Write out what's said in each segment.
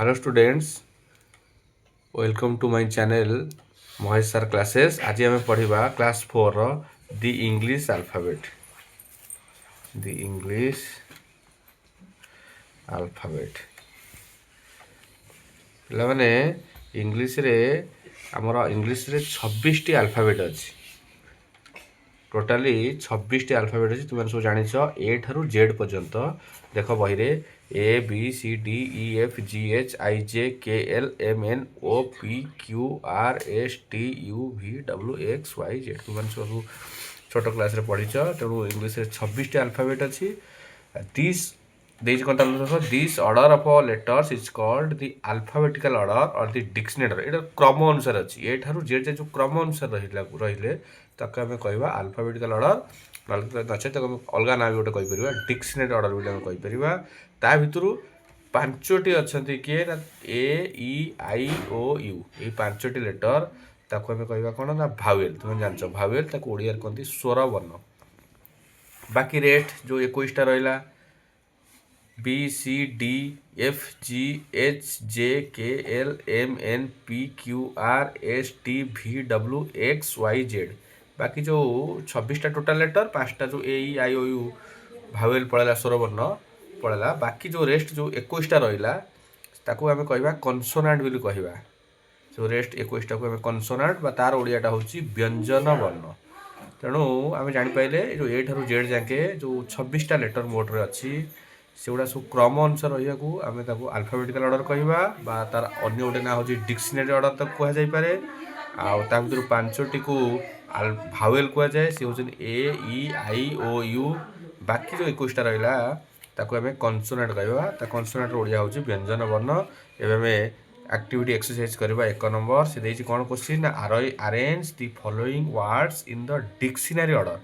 Hello students, welcome to my channel Mohesh sir classes. आज आम पढ़ा class 4 the English alphabet. The English alphabet. ପିଲାମାନେ ଇଂଲିଶରେ ଆମର ଇଂଲିଶରେ 26ଟି ଆଲଫାବେଟ୍ ଅଛି। ଟୋଟାଲି 26ଟି ଆଲଫାବେଟ୍ ଅଛି। ତୁମେ ସବୁ ଜାଣିଛ ଏ ଠାରୁ ଜେଡ୍ ପର୍ଯ୍ୟନ୍ତ। ଦେଖ ବହିରେ A B C D E F G H I J K L M N O P Q R S T U V W X Y Z ତୁମମାନେ ସବୁ ଛୋଟ କ୍ଲାସ୍ରେ ପଢ଼ିଛ। ତେଣୁ ଇଂଲିଶରେ 26ଟି ଆଲଫାବେଟ୍ ଅଛି। ଦିସ୍ ଦେଇଛି କ'ଣ ତାହେଲେ this order of letters is called the alphabetical order or the dictionary. ଏଇଟା କ୍ରମ ଅନୁସାରେ ଅଛି। ଏଠାରୁ ଜେଡ୍ ଯାଏ ଯେଉଁ କ୍ରମ ଅନୁସାରେ ରହିଲେ ତାକୁ ଆମେ କହିବା ଆଲଫାବେଟିକାଲ ଅର୍ଡ଼ର। ନଚେତ ତାକୁ ଆମେ ଅଲଗା ନାଁ ବି ଗୋଟେ କହିପାରିବା, ଡିକ୍ସନେରୀ ଅର୍ଡ଼ର ବୋଲି ଆମେ କହିପାରିବା। ତା ଭିତରୁ 5ଟି ଅଛନ୍ତି କିଏ ନା A E I O U। ଏଇ 5ଟି ଲେଟର ତାକୁ ଆମେ କହିବା କ'ଣ ନା ଭାୱେଲ। ତୁମେ ଜାଣିଛ ଭାୱେଲ ତାକୁ ଓଡ଼ିଆରେ କହନ୍ତି ସ୍ୱର ବର୍ଣ୍ଣ। ବାକି ରେଟ୍ ଯେଉଁ 21ଟା ରହିଲା B C D F G H J K L M N P Q R S T V W X Y Z। ବାକି ଯେଉଁ 26ଟା ଟୋଟାଲ ଲେଟର 5ଟା ଯେଉଁ A E I O U vowel ପଳେଇଲା ସ୍ୱରବର୍ଣ୍ଣ ପଳେଇଲା। ବାକି ଯେଉଁ ରେଷ୍ଟ ଯେଉଁ 21ଟା ରହିଲା ତାକୁ ଆମେ କହିବା କନସୋନାଣ୍ଟ ବୋଲି କହିବା। ଯେଉଁ ରେଷ୍ଟ 21ଟାକୁ ଆମେ କନସୋନାଣ୍ଟ ବା ତାର ଓଡ଼ିଆଟା ହେଉଛି ବ୍ୟଞ୍ଜନ ବର୍ଣ୍ଣ। ତେଣୁ ଆମେ ଜାଣିପାରିଲେ ଯେଉଁ ଏ ଠାରୁ ଜେଡ୍ ଯାକେ ଯେଉଁ 26ଟା ଲେଟର ମୋଟରେ ଅଛି ସେଗୁଡ଼ା ସବୁ କ୍ରମ ଅନୁସାରେ ରହିବାକୁ ଆମେ ତାକୁ ଆଲଫାବେଟିକାଲ ଅର୍ଡ଼ର କହିବା ବା ତାର ଅନ୍ୟ ଗୋଟେ ନାଁ ହେଉଛି ଡିକ୍ସନେରୀ ଅର୍ଡ଼ର ତାକୁ କୁହାଯାଇପାରେ। ଆଉ ତା ଭିତରୁ 5ଟିକୁ ଭାୱେଲ କୁହାଯାଏ, ସେ ହେଉଛନ୍ତି A E I O U। ବାକି ଯେଉଁ 21ଟା ରହିଲା ତାକୁ ଆମେ କନସୋନାଣ୍ଟ କହିବା। ତା କନସୋନାଣ୍ଟର ଓଡ଼ିଆ ହେଉଛି ବ୍ୟଞ୍ଜନ ବର୍ଣ୍ଣ। ଏବେ ଆମେ ଆକ୍ଟିଭିଟି ଏକ୍ସରସାଇଜ କରିବା 1 ନମ୍ବର। ସେ ଦେଇଛି କ'ଣ କୋଶ୍ଚିନ୍ ନା arrange the following words in the dictionary order.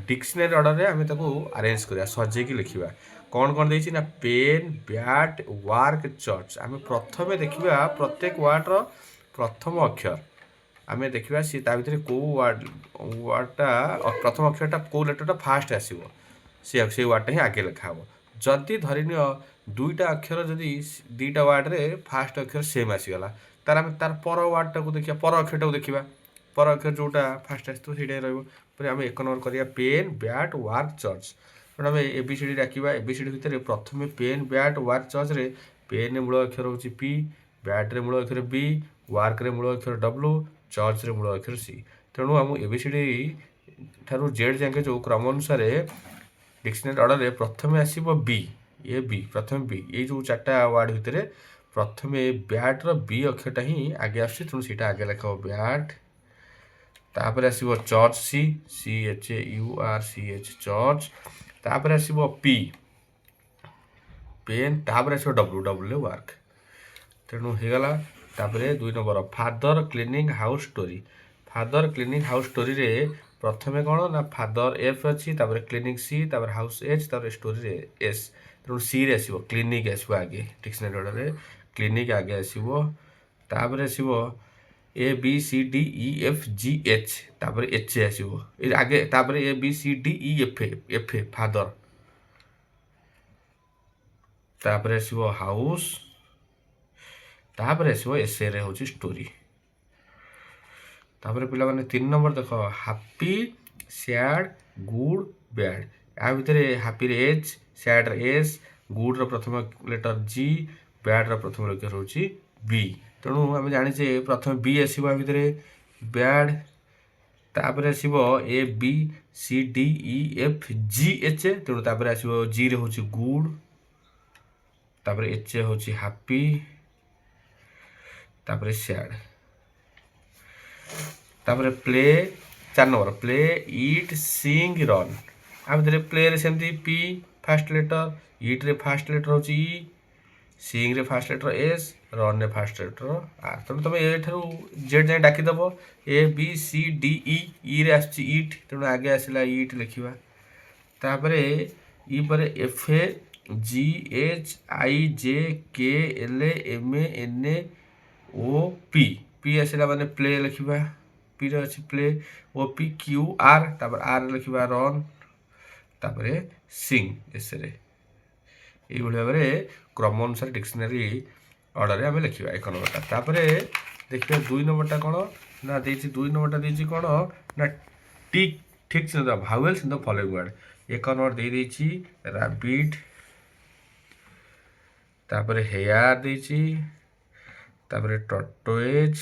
Dictionary ଅର୍ଡ଼ରରେ ଆମେ ତାକୁ ଆରେଞ୍ଜ କରିବା, ସଜେଇକି ଲେଖିବା। କ'ଣ କ'ଣ ଦେଇଛି ନା ପେନ୍ ବ୍ୟାଟ୍ ୱାର୍କ ଚର୍ଚ୍ଚ। ଆମେ ପ୍ରଥମେ ଦେଖିବା ପ୍ରତ୍ୟେକ ୱାର୍ଡ଼ର ପ୍ରଥମ ଅକ୍ଷର। ଆମେ ଦେଖିବା ସେ ତା ଭିତରେ କେଉଁ ୱାର୍ଡ଼ଟା ପ୍ରଥମ ଅକ୍ଷରଟା କେଉଁ ଲେଟରଟା ଫାଷ୍ଟ ଆସିବ, ସେଇ ୱାର୍ଡ଼ଟା ହିଁ ଆଗେ ଲେଖା ହେବ। ଯଦି ଧରିନିଅ ଦୁଇଟା ଅକ୍ଷର ଯଦି ଦୁଇଟା ୱାର୍ଡ଼ରେ ଫାଷ୍ଟ ଅକ୍ଷର ସେମ୍ ଆସିଗଲା ତାହେଲେ ଆମେ ତାର ପର ୱାର୍ଡ଼ଟାକୁ ଦେଖିବା, ପର ଅକ୍ଷରଟାକୁ ଦେଖିବା। ପର ଅକ୍ଷର ଯେଉଁଟା ଫାଷ୍ଟ ଆସିଥିବ ସେଇଟା ରହିବ। ପରେ ଆମେ 1 ନମ୍ବର କରିବା ପେନ୍ ବ୍ୟାଟ୍ ୱାର୍କ ଚର୍ଚ୍ଚ। ତେଣୁ ଆମେ ABCD ଡାକିବା। ABCD ଭିତରେ ପ୍ରଥମେ ପେନ୍ ବ୍ୟାଟ୍ ୱାର୍କ ଚର୍ଚ୍ଚରେ ପେନ୍ରେ ମୂଳ ଅକ୍ଷର ହେଉଛି P, ବ୍ୟାଟ୍ରେ ମୂଳ ଅକ୍ଷର B, ୱାର୍କରେ ମୂଳ ଅକ୍ଷର W, ଚର୍ଚ୍ଚରେ ମୂଳ ଅକ୍ଷର C। ତେଣୁ ଆମ ABCD ଠାରୁ ଜେଡ୍ ଯାକେ ଯେଉଁ କ୍ରମ ଅନୁସାରେ ଡିକ୍ସନାରୀ ଅର୍ଡ଼ରରେ ପ୍ରଥମେ ଆସିବ B, ଏ ବି ପ୍ରଥମେ B। ଏଇ ଯେଉଁ 4ଟା ୱାର୍ଡ଼ ଭିତରେ ପ୍ରଥମେ ବ୍ୟାଟ୍ର B ଅକ୍ଷରଟା ହିଁ ଆଗେ ଆସୁଛି, ତେଣୁ ସେଇଟା ଆଗେ ଲେଖା ହେବ ବ୍ୟାଟ୍। ତାପରେ ଆସିବ ଚର୍ଚ୍ଚ CHURCH ଚର୍ଚ୍ଚ। ତାପରେ ଆସିବ P ପେନ୍, ତାପରେ ଆସିବ WWରେ ୱାର୍କ। ତେଣୁ ହେଇଗଲା। ତାପରେ 2 number father cleaning house story. Father cleaning house ଷ୍ଟୋରିରେ ପ୍ରଥମେ କ'ଣ ନା ଫାଦର F ଅଛି, ତାପରେ କ୍ଲିନିଂ C, ତାପରେ ହାଉସ୍ H, ତାପରେ ଷ୍ଟୋରିରେ S। ତେଣୁ Cରେ ଆସିବ କ୍ଲିନିକ୍ ଆସିବ ଆଗେ। ଡିକ୍ସନାରୀ ଅର୍ଡ଼ରରେ କ୍ଲିନିକ୍ ଆଗେ ଆସିବ। ତାପରେ ଆସିବ A B C D E F G H, ତାପରେ H ଆସିବ ଏ ଆଗେ। ତାପରେ A B C D E F father. ତାପରେ ଆସିବ ହାଉସ୍, ତାପରେ ଆସିବ ଏସ୍ଏରେ ହେଉଛି ଷ୍ଟୋରି। ତାପରେ ପିଲାମାନେ 3 ନମ୍ବର ଦେଖ ହାପି ସ୍ୟାଡ଼ ଗୁଡ୍ ବ୍ୟାଡ଼। ୟା ଭିତରେ ହାପିରେ H, ସ୍ୟାଡ଼ରେ S, ଗୁଡ୍ର ପ୍ରଥମ ଲେଟର G, ବ୍ୟାଡ଼ର ପ୍ରଥମ ଲେଟର ହେଉଛି B। ତେଣୁ ଆମେ ଜାଣିଛେ ପ୍ରଥମେ B ଆସିବ ୟା ଭିତରେ ବ୍ୟାଡ଼। ତାପରେ ଆସିବ A B C D E F G H। ତେଣୁ ତାପରେ ଆସିବ Gରେ ହେଉଛି ଗୁଡ୍, ତାପରେ H ହେଉଛି ହାପି, ତାପରେ ସ୍ୟାଡ଼। ତାପରେ play 4 number play eat sing run. ଆ ଭିତରେ ପ୍ଲେରେ ସେମିତି P ଫାଷ୍ଟ ଲେଟର, ଇଟ୍ରେ ଫାଷ୍ଟ ଲେଟର ହେଉଛି E, ସିଙ୍ଗରେ ଫାଷ୍ଟ ଲେଟର S, ରନ୍ରେ ଫାଷ୍ଟ ଲେଟର R। ତେଣୁ ତୁମେ ଏଠାରୁ ଜେଡ୍ ଯାଏଁ ଡାକିଦେବ A B C D E। ଇରେ ଆସୁଛି ଇଟ୍, ତେଣୁ ଆଗେ ଆସିଲା ଇଟ୍ ଲେଖିବା। ତାପରେ ଇ ପରେ F G H I J K L M N O P। P ଆସିଲା ମାନେ ପ୍ଲେ ଲେଖିବା। Pରେ ଅଛି play. O P Q R, ତାପରେ R ଲେଖିବା ରନ୍, ତାପରେ ସିଙ୍ଗ ଏସ୍ରେ। ଏଇଭଳି ଭାବରେ କ୍ରମ ଅନୁସାରେ ଡିକ୍ସନାରୀ ଅର୍ଡ଼ରରେ ଆମେ ଲେଖିବା 1 ନମ୍ବରଟା। ତାପରେ ଦେଖିବା 2 ନମ୍ବରଟା କ'ଣ ନା ଦେଇଛି 2 ନମ୍ବରଟା ଦେଇଛି କ'ଣ ନା ଟିକ୍ ଠିକ୍ ଚିହ୍ନ ଦେବା vowels in the following word. 1 number ଦେଇଛି ରାବିଟ୍, ତାପରେ ହେୟାର ଦେଇଛି, ତାପରେ ଟର୍ଟୋଏଜ୍,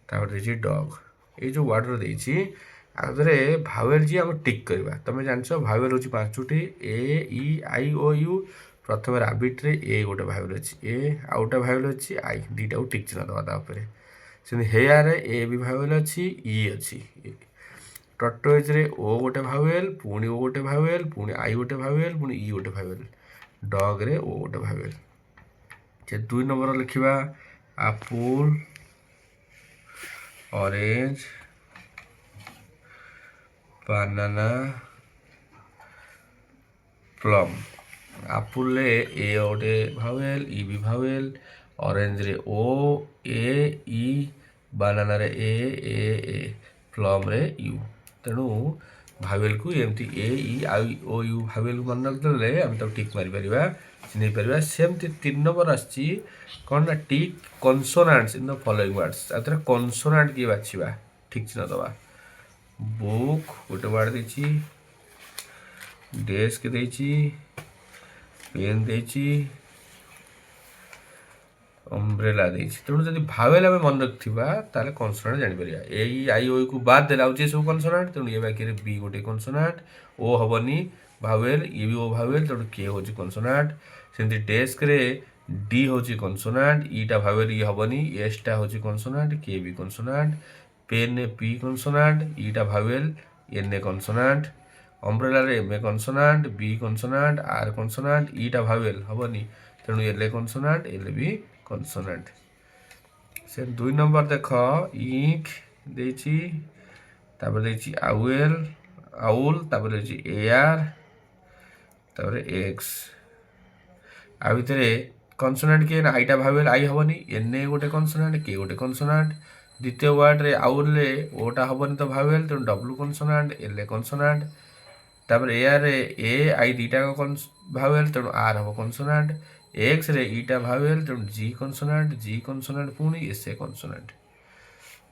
ତାପରେ ଦେଇଛି ଡଗ୍। ଏଇ ଯେଉଁ ୱାର୍ଡ଼ର ଦେଇଛି ଆଉଥରେ ଭାୱେଲ୍ ଯିଏ ଆମେ ଟିକ୍ କରିବା। ତମେ ଜାଣିଛ ଭାୱେଲ୍ ହେଉଛି 5ଟି ଏ ଇ ଆଇ ଓ ୟୁ। ପ୍ରଥମେ ରାବିଟ୍ରେ ଏ ଗୋଟେ ଭାୱେଲ୍ ଅଛି, ଏ ଆଉ ଗୋଟେ ଭାୱେଲ୍ ଅଛି ଆଇ, ଦୁଇଟାକୁ ଟିକ୍ ଚିହ୍ନ ଦେବା ତା ଉପରେ। ସେମିତି ହେୟାରରେ ଏ ବି ଭାୱେଲ୍ ଅଛି, ଇ ଅଛି। ଟର୍ଟୋଏଜ୍ରେ ଓ ଗୋଟେ ଭାୱେଲ୍, ପୁଣି ଓ ଗୋଟେ ଭାୱେଲ୍, ପୁଣି ଆଇ ଗୋଟେ ଭାୱେଲ୍, ପୁଣି ଇ ଗୋଟେ ଭାୱେଲ୍। ଡଗ୍ରେ ଓ ଗୋଟେ ଭାୱେଲ୍। ସେ 2 ନମ୍ବର ଲେଖିବା ଆପୁଲ୍, ଅରେଞ୍ଜ, ବାନାନା, ପ୍ଲମ୍। ଆପୁଲରେ ଏ ଗୋଟେ vowel, E B vowel, ଅରେଞ୍ଜରେ O A E, ବାନାନାରେ A, ପ୍ଲମ୍ରେ you. ତେଣୁ ଭାୱେଲ୍କୁ ଏମିତି ଏ ଇ ଆଇ ଓ ୟୁ ଭାୱେଲ୍କୁ ମନେ ରଖିଦେଲେ ଆମେ ତାକୁ ଟିକ୍ ମାରିପାରିବା, ଚିହ୍ନେଇ ପାରିବା। ସେମିତି 3 ନମ୍ବର ଆସିଛି କ'ଣ ନା ଟିକ୍ କନସୋନାଣ୍ଟସ୍ ଇନ୍ ଦ ଫଲୋଇଂ ୱାର୍ଡ଼ସ୍। ଆଉଥରେ କନସୋନାଣ୍ଟ କିଏ ବାଛିବା, ଠିକ୍ ଚିହ୍ନ ଦେବା। ବୁକ୍ ଗୋଟେ ୱାର୍ଡ଼ ଦେଇଛି, ଡେସ୍କ ଦେଇଛି, ପେନ୍ ଦେଇଛି, ଅମ୍ବ୍ରେଲା ଦେଇଛି। ତେଣୁ ଯଦି ଭାୱେଲ୍ ଆମେ ମନେ ରଖିଥିବା ତାହେଲେ କନସୋନାଣ୍ଟ ଜାଣିପାରିବା। ଏ ଇ ଆଇ ଓ ୟୁକୁ ବାଦ୍ ଦେଲେ ଆଉ ଯିଏ ସବୁ କନସୋନାଣ୍ଟ, ତେଣୁ ଏ ବାକ୍ୟରେ ବି ଗୋଟେ କନସୋନାଣ୍ଟ, ଓ ହବନି ଭାୱେଲ୍, ଇ ବି ଓ ଭାୱେଲ୍, ତେଣୁ କେ ହେଉଛି କନସୋନାଣ୍ଟ। ସେମିତି ଡେସ୍କରେ ଡି ହେଉଛି କନସୋନାଣ୍ଟ, ଇଟା ଭାୱେଲ୍, ଇ ହବନି, ଏସ୍ଟା ହେଉଛି କନସୋନାଣ୍ଟ, କେ ବି କନସୋନାଣ୍ଟ। ପେନ୍ରେ ପି କନସୋନାଣ୍ଟ, ଇଟା vowel, N A consonant. ଅମ୍ବ୍ରେଲାରେ M A consonant, B consonant, R consonant, ଇଟା ଭାୱେଲ୍ ହବନି, ତେଣୁ L a consonant, L B consonant. ସେ 2 ନମ୍ବର ଦେଖ ଇଙ୍କ୍ ଦେଇଛି, ତାପରେ ଦେଇଛି ଆଉଲ୍, ତାପରେ ଦେଇଛି ଏୟାର, ତାପରେ ଏକ୍ସ। ଆଉ ଭିତରେ କନସୋନାଣ୍ଟ କିଏ ନା ଆଇଟା ଭାୱେଲ୍, ଆଇ ହବନି, ଏନ୍ ଏ ଗୋଟେ କନସୋନାଣ୍ଟ, କେ ଗୋଟେ କନସୋନାଣ୍ଟ। ଦ୍ୱିତୀୟ ୱାର୍ଡ଼ରେ ଆଉଲ୍ରେ ଓଟା ହବନି ତ ଭାୱେଲ୍, ତେଣୁ W consonant, L a consonant. ତାପରେ ଏୟାରରେ ଏ ଆଇ ଦୁଇଟାକ ଭାୱେଲ୍, ତେଣୁ ଆର୍ ହବ କନସୋନାଣ୍ଟ। ଏକ୍ସରେ ଇଟା ଭାୱେଲ୍, ତେଣୁ ଜି କନସୋନାଣ୍ଟ, ପୁଣି ଏସ୍ ଏ କନସୋନାଣ୍ଟ।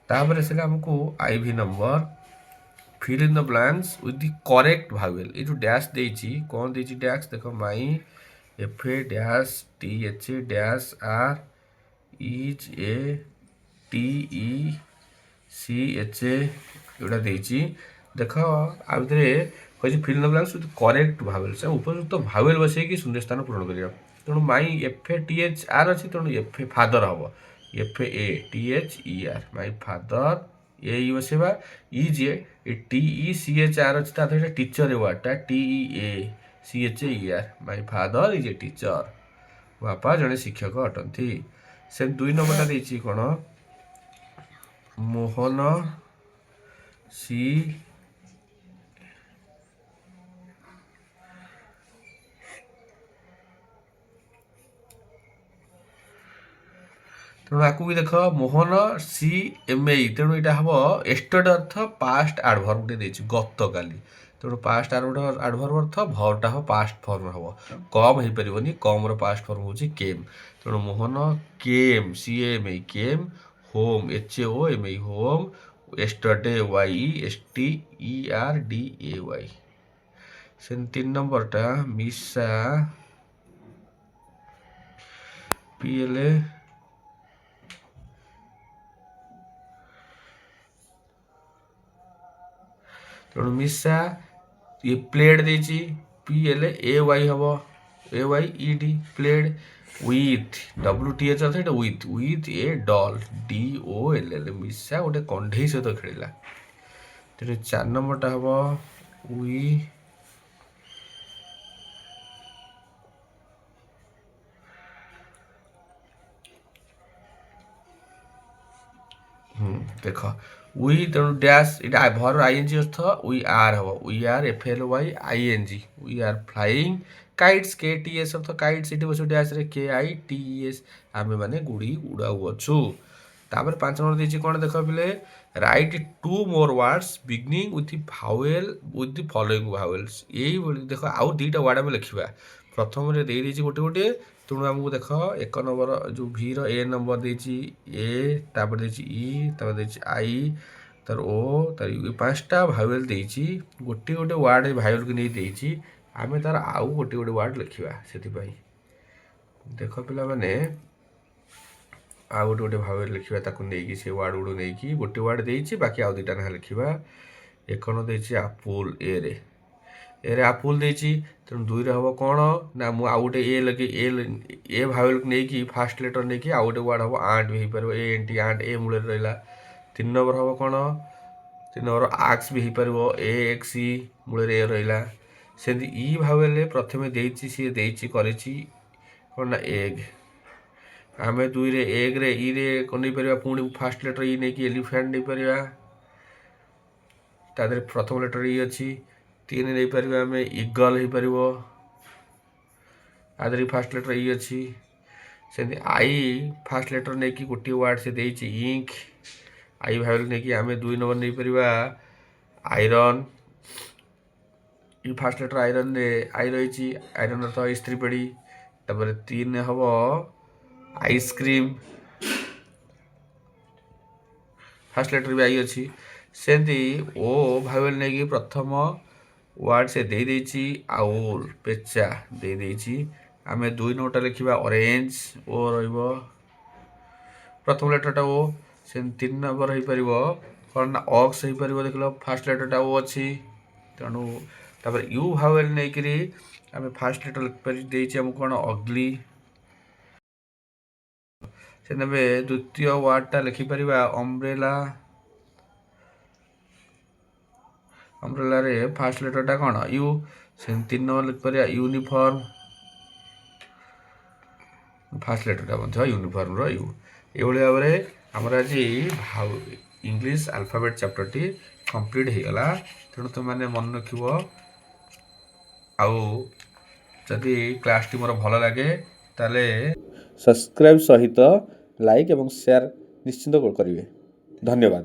ତାପରେ ଆସିଲେ ଆମକୁ IV number fill in the blanks with the correct vowel. ଏଇ ଯେଉଁ ଡ୍ୟାସ୍ ଦେଇଛି, କ'ଣ ଦେଇଛି ଡ୍ୟାସ୍ ଦେଖ, my, F A dash T H A dash R, is a T E C H A, ଏଗୁଡ଼ା ଦେଇଛି। ଦେଖ ଆଉ ଭିତରେ କହିଛି fill in the blanks with correct vowels. ଉପଯୁକ୍ତ ଭାୱେଲ୍ ବସେଇକି ଶୂନ୍ୟ ସ୍ଥାନ ପୂରଣ କରିବା। ତେଣୁ ମାଇ F A T H R ଅଛି, ତେଣୁ ଏଫ୍ ଏ ଫାଦର ହବ, F A T H E R, my father, A E ବସେଇବା। ଇ ଯିଏ ଏ T E C H R ଅଛି, ତା ଦେହରେ ଟିଚର ୱାର୍ଡ଼ଟା T E A C H E R, my father is a teacher, ବାପା ଜଣେ ଶିକ୍ଷକ ଅଟନ୍ତି। ସେ 2 ନମ୍ବରଟା ଦେଇଛି କ'ଣ, ମୋହନ ସି ତେଣୁ ଆକୁ ବି ଦେଖ ମୋହନ ସି ଏମ୍ ଏଇ, ତେଣୁ ଏଇଟା ହେବ ଏଷ୍ଟେଡ୍ ଅର୍ଥ ପାଷ୍ଟ ଆଡ଼ଭର୍ବ ଗୋଟେ ଦେଇଛି, ଗତକାଲି। ତେଣୁ ପାଷ୍ଟ ଆଡ଼ଭର୍ବ ଅର୍ଥ ଭର୍ବଟା ହେବ ପାଷ୍ଟ ଫର୍ମ ହେବ, କମ୍ ହେଇପାରିବନି, କମ୍ର ପାଷ୍ଟ ଫର୍ମ ହେଉଛି କେମ୍। ତେଣୁ ମୋହନ କେମ୍, C M E, came, home, H A O M E, home, yesterday, Y S T E R D A Y. ସେମିତି 3 ନମ୍ବରଟା ମିଶା, ପି ଏଲ୍ ଏ, ତେଣୁ ମିଶା, ଇଏ ପ୍ଲେଡ୍ ଦେଇଛି, ପି ଏଲ୍ ଏ ୱାଇ ହେବ, A Y E D, played. With, W T H ଅଛି, ଏଇଟା with a doll, D O L L, ମିଶା ଗୋଟେ କଣ୍ଢେଇ ସହିତ ଖେଳିଲା। ତେଣୁ 4 ନମ୍ବରଟା ହେବ ଦେଖ ଉଇ, ତେଣୁ ଡ୍ୟାସ୍, ଏଇଟା ଭର ଆଇଏନ୍ଜି ଅର୍ଥ ଉଇ ଆର୍ ହେବ, we are F L Y ING, we are flying kites, K T S ଅର୍ଥ କାଇଟ୍ସ, ଏଠି ବସିବ ଡ୍ୟାସ୍ରେ କେ ଆଇ ଟି ଇ ଏସ୍, ଆମେମାନେ ଗୁଡ଼ି ଉଡ଼ାଉଅଛୁ। ତାପରେ 5 ନମ୍ବର ଦେଇଛି କ'ଣ ଦେଖ ପିଲେ, write 2 more words beginning with vowel with the following vowels. ଏଇଭଳି ଦେଖ ଆଉ 2ଟା ୱାର୍ଡ଼ ଆମେ ଲେଖିବା। प्रथम देदेजी गोटे गोटे तेणु आमको देख 1 नंबर जो भी ए नंबर देची ए तापर देची ई तापर देची आई तार ओ तार यू 5टा भावेल देची गोटे गोटे वार्ड भावेल को नहीं देची आमे तार आउ गोटे गोटे वार्ड लिखिबा सेति देख पिला माने आ गोटे गोटे भावेल लिखिबा ताकू नेकी से वार्ड गुडो नेकी गोटे वार्ड देची बाकी आउ दुटा ना लिखिबा 1 न देची एप्पल ए रे एप्पल देची तेणु 2 रे हम कौन ना मु आउ गोटे ए लगे ए भावेल को नेकी फास्ट लेटर नेकी आउ गोटे वार्ड हम आंट भी पार ए एन टी आंट ए मूल रहा 3 नंबर हम कौन 3 नंबर आक्स भी पार ए एक्स ई मूल रहा से ई भावेल प्रथम देची सी देची करिची कौन ना एग आम 2 रे एग रे ई रे नहीं पार पुणी फास्ट लेटर ई नहीं कि एलिफेंट नहीं पार तादर प्रथम लेटर ई अच्छी 3 नहीं पार आम इगल हो पार आदर फास्ट लेटर ई अच्छी से आई फास्ट लेटर नहीं कि गोटे वार्ड से देची इंक आई भावेल नहीं कि आम 2 नंबर नहीं पार आयरन ई फास्ट लेटर आयरन रे आई रही आयरन तो इस्त्री पेड़ी तापर 3 हम आइसक्रीम फास्ट लेटर भी आई अच्छी सेमती ओ भावेल नहीं कि प्रथम वार्ड से दे देची आउल पेचा दे देची आमे 2 नंबरटा लिखिबा ऑरेंज ओ रहिबो प्रथम लेटरटा ओ से 3 नंबर हो पारिबो कौन ना ऑक्स हो पारिबो देखलो फास्ट लेटरटा ओ अच्छी तेणु तापर यू भावेल नहीं कि आमे फास्ट लेटर लिख पारि देची हम कौन अग्ली से द्वितीय वार्डटा लिखिपर अम्ब्रेला अम्ब्रेला रे फास्ट लेटरटा कौन यू से 3 नंबर लिखिपर यूनिफॉर्म फास्ट लेटरटा यूनिफॉर्म रो यू ये भाव में आमर आज इंग्लिश अल्फाबेट चैप्टर टी कंप्लीट हो गला तेणु तुम मैंने मन रखिब आदि क्लास टी मोर भल लगे ताले सब्सक्राइब सहित लाइक एवं शेयर निश्चिंत करेंगे। धन्यवाद।